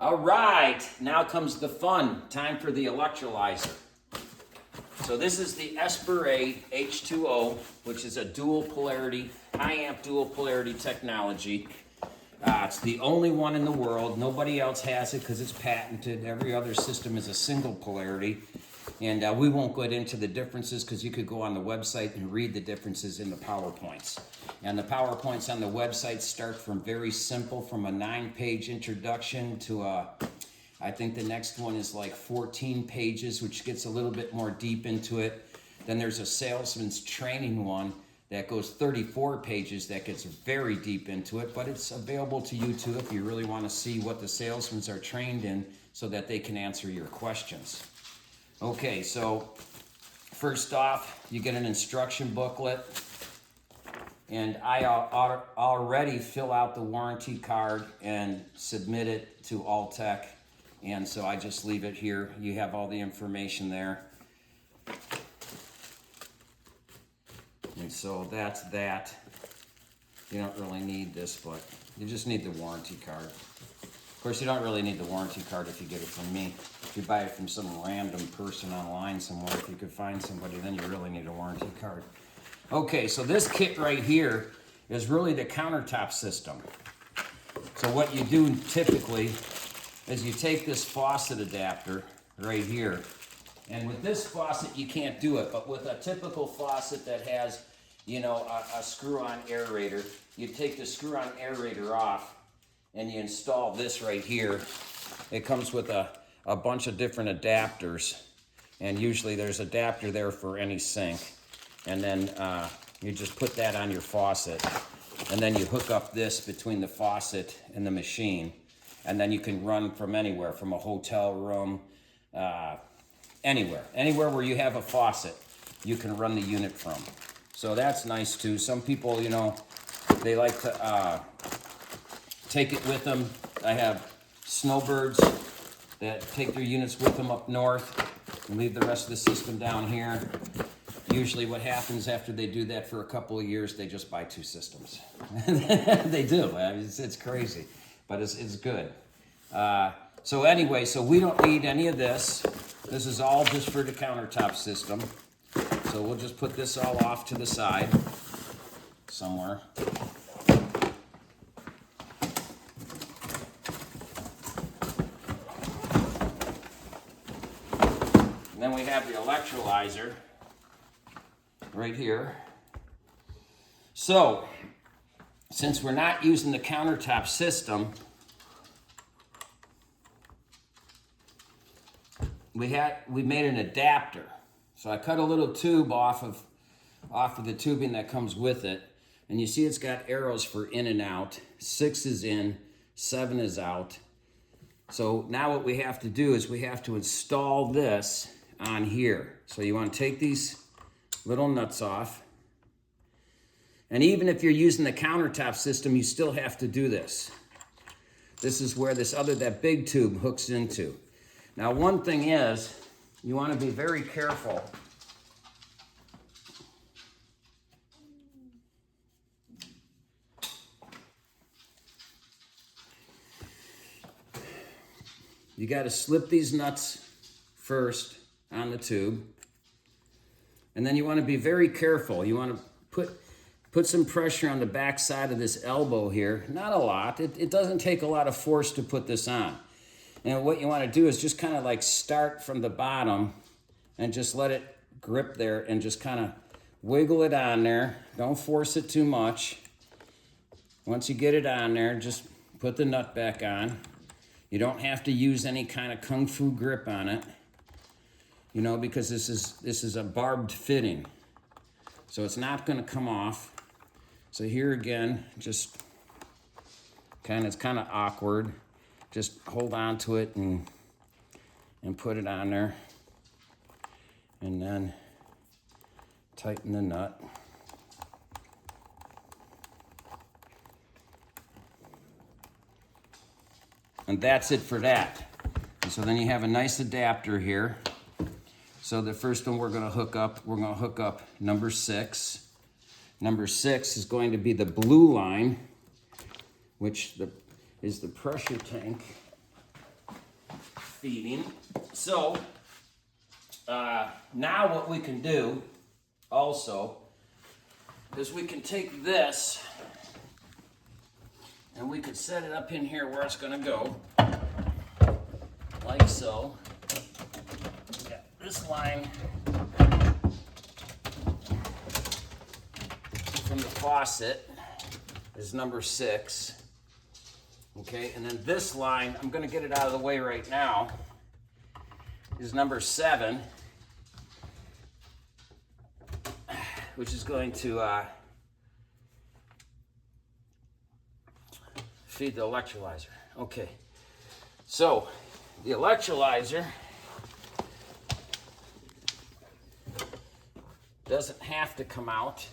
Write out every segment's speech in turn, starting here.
All right, now comes the fun. Time for the electrolyzer. So this is the Esperate H2O, which is a dual polarity, high amp dual polarity technology. It's the only one in the world. Nobody else has it because it's patented. Every other system is a single polarity. And we won't go into the differences because you could go on the website and read the differences in the PowerPoints. And the PowerPoints on the website start from very simple, from a 9-page introduction to I think the next one is like 14 pages, which gets a little bit more deep into it. Then there's a salesman's training one that goes 34 pages that gets very deep into it, but it's available to you too if you really want to see what the salesmen are trained in so that they can answer your questions. Okay, so first off, you get an instruction booklet, and I already fill out the warranty card and submit it to Alltech, and so I just leave it here. You have all the information there. And so that's that. You don't really need this, but you just need the warranty card. Of course, you don't really need the warranty card if you get it from me. If you buy it from some random person online somewhere, if you could find somebody, then you really need a warranty card. Okay, so this kit right here is really the countertop system. So what you do typically is you take this faucet adapter right here, and with this faucet you can't do it, but with a typical faucet that has, you know, a screw-on aerator, you take the screw-on aerator off and you install this right here. It comes with a bunch of different adapters, and usually there's an adapter there for any sink, and then you just put that on your faucet, and then you hook up this between the faucet and the machine, and then you can run from anywhere, from a hotel room, anywhere where you have a faucet, you can run the unit from. So that's nice too. Some people, you know, they like to take it with them. I have snowbirds that take their units with them up north and leave the rest of the system down here. Usually what happens after they do that for a couple of years, they just buy 2 systems. They do. It's crazy, but it's good. So anyway, so we don't need any of this. This is all just for the countertop system. So we'll just put this all off to the side somewhere. And then we have the electrolyzer right here. So, since we're not using the countertop system, we made an adapter. So I cut a little tube off of the tubing that comes with it, and you see it's got arrows for in and out. 6 is in, 7 is out. So now what we have to do is we have to install this on here. So you want to take these little nuts off. And even if you're using the countertop system, you still have to do this. This is where that big tube hooks into. Now, one thing is, you want to be very careful. You got to slip these nuts first on the tube. And then you want to be very careful. You want to put some pressure on the back side of this elbow here. Not a lot. It doesn't take a lot of force to put this on. And what you want to do is just kind of like start from the bottom and just let it grip there and just kind of wiggle it on there. Don't force it too much. Once you get it on there, just put the nut back on. You don't have to use any kind of kung fu grip on it, you know, because this is a barbed fitting. So it's not going to come off. So here again, just it's kind of awkward. Just hold on to it and put it on there. And then tighten the nut. And that's it for that. And so then you have a nice adapter here. So the first one we're going to hook up number 6. Number 6 is going to be the blue line, which is the pressure tank. feeding. So now what we can do also is we can take this and we could set it up in here where it's going to go, like so. Got this line from the faucet is number 6. Okay, and then this line, I'm going to get it out of the way right now, is number 7, which is going to feed the electrolyzer. Okay, so the electrolyzer doesn't have to come out.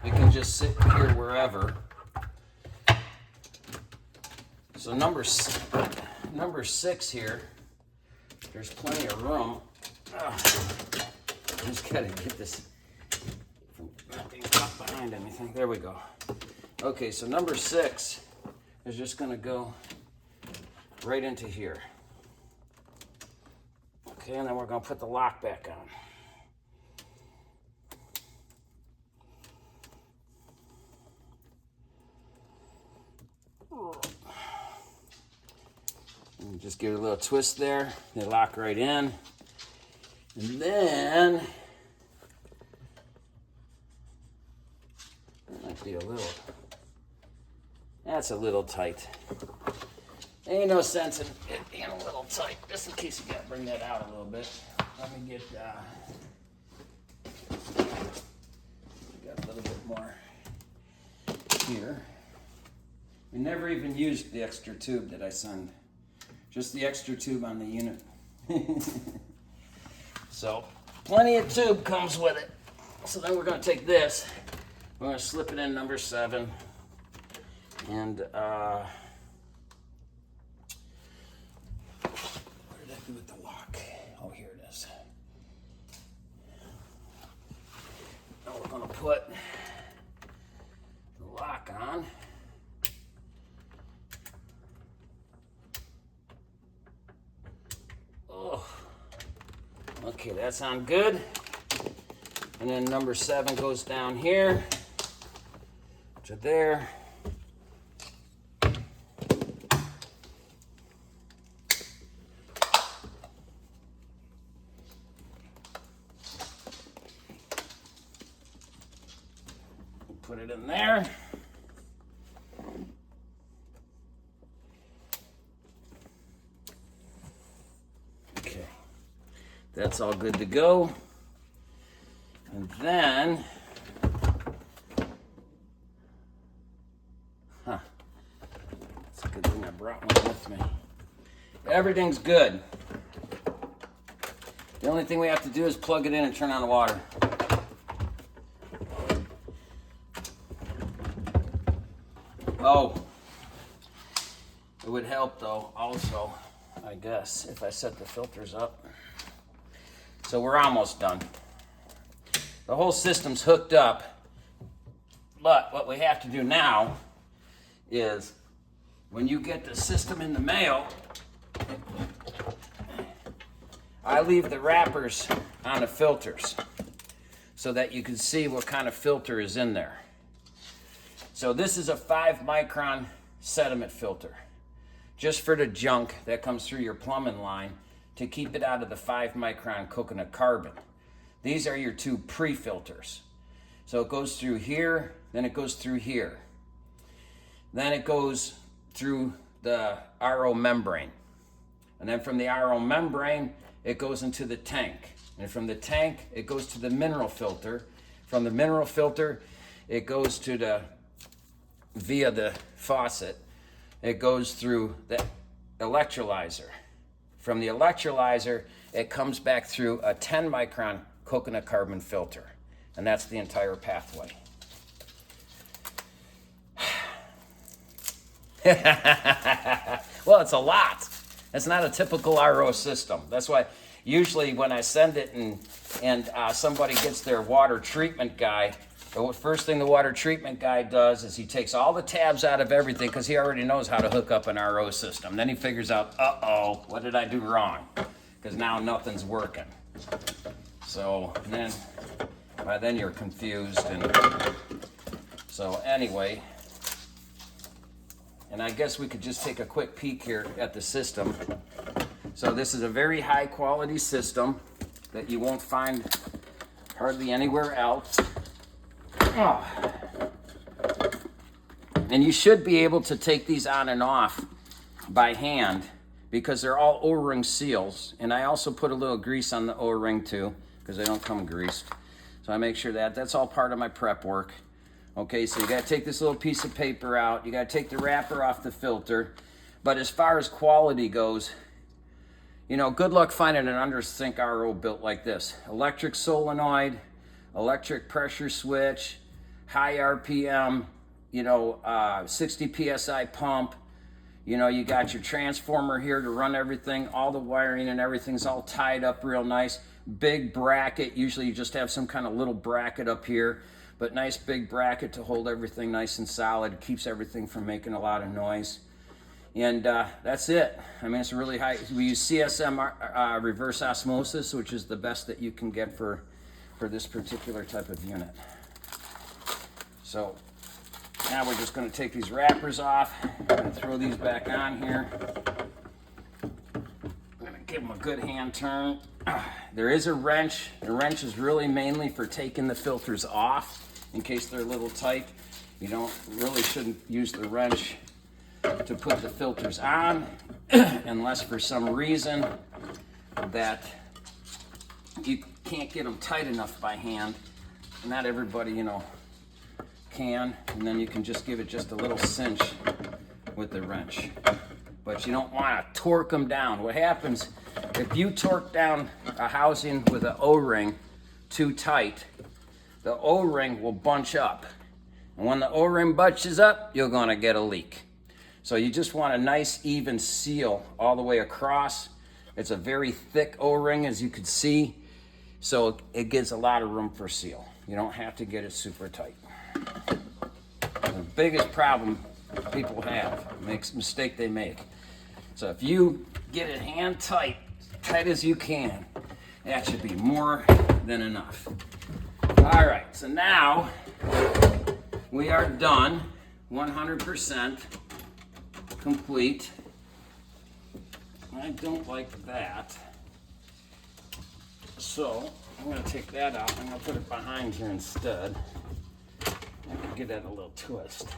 We can just sit here wherever. So number 6 here, there's plenty of room. I just gotta get this from not being caught behind anything. There we go. Okay, so number 6 is just gonna go right into here. Okay, and then we're gonna put the lock back on. And just give it a little twist there. They lock right in. And then that might be a little, that's a little tight. Ain't no sense in it being a little tight, just in case you gotta bring that out a little bit. Let me get got a little bit more here. We never even used the extra tube that I sent. Just the extra tube on the unit. So, plenty of tube comes with it. So then we're gonna take this, we're gonna slip it in number 7. And what did I do with the lock? Oh, here it is. Now we're gonna put the lock on. Okay, that's on good. And then number 7 goes down here to there. Put it in there. That's all good to go. And then, it's a good thing I brought one with me. Everything's good. The only thing we have to do is plug it in and turn on the water. Oh, it would help though, also, I guess, if I set the filters up. So we're almost done. The whole system's hooked up, but what we have to do now is when you get the system in the mail, I leave the wrappers on the filters so that you can see what kind of filter is in there. So this is a 5-micron sediment filter, just for the junk that comes through your plumbing line, to keep it out of the 5-micron coconut carbon. These are your 2 pre-filters. So it goes through here, then it goes through here. Then it goes through the RO membrane. And then from the RO membrane, it goes into the tank. And from the tank, it goes to the mineral filter. From the mineral filter, it goes to the, via the faucet, it goes through the electrolyzer. From the electrolyzer, it comes back through a 10-micron coconut carbon filter. And that's the entire pathway. Well, it's a lot. It's not a typical RO system. That's why usually when I send it and somebody gets their water treatment guy But the first thing the water treatment guy does is he takes all the tabs out of everything because he already knows how to hook up an RO system. Then he figures out, uh-oh, what did I do wrong? Because now nothing's working. So then, by then you're confused. And so anyway, and I guess we could just take a quick peek here at the system. So this is a very high quality system that you won't find hardly anywhere else. Oh. And you should be able to take these on and off by hand because they're all O-ring seals. And I also put a little grease on the O-ring too because they don't come greased. So I make sure that's all part of my prep work. Okay, so you got to take this little piece of paper out. You got to take the wrapper off the filter. But as far as quality goes, you know, good luck finding an under sink RO built like this. Electric solenoid, electric pressure switch, high RPM, you know, 60 PSI pump. You know, you got your transformer here to run everything. All the wiring and everything's all tied up real nice. Big bracket. Usually you just have some kind of little bracket up here, but nice big bracket to hold everything nice and solid. It keeps everything from making a lot of noise. And that's it. I mean, it's really high. We use CSM reverse osmosis, which is the best that you can get for this particular type of unit. So now we're just going to take these wrappers off and throw these back on here. I'm going to give them a good hand turn. There is a wrench. The wrench is really mainly for taking the filters off in case they're a little tight. You shouldn't use the wrench to put the filters on unless for some reason that you can't get them tight enough by hand. Not everybody, you know, can, and then you can just give it just a little cinch with the wrench. But you don't want to torque them down. What happens if you torque down a housing with an O-ring too tight, the O-ring will bunch up. And when the O-ring bunches up, you're going to get a leak. So you just want a nice even seal all the way across. It's a very thick O-ring, as you can see, so it gives a lot of room for seal. You don't have to get it super tight. The biggest problem people have, mistake they make. So if you get it hand tight as you can, that should be more than enough. All right, so now we are done, 100% complete. I don't like that. So I'm going to take that out. I'm going to put it behind here instead. I can give that a little twist.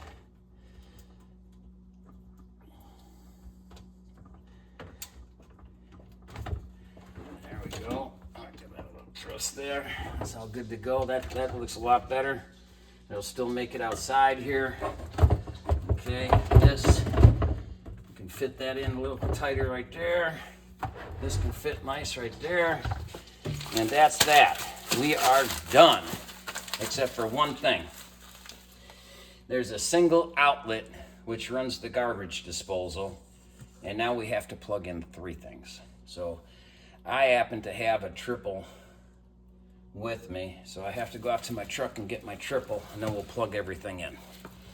There we go. I'll give that a little twist there. That's all good to go. That looks a lot better. It'll still make it outside here. Okay, this, you can fit that in a little tighter right there. This can fit nice right there. And that's that. We are done, except for one thing. There's a single outlet which runs the garbage disposal, and now we have to plug in 3 things. So I happen to have a triple with me, so I have to go out to my truck and get my triple, and then we'll plug everything in.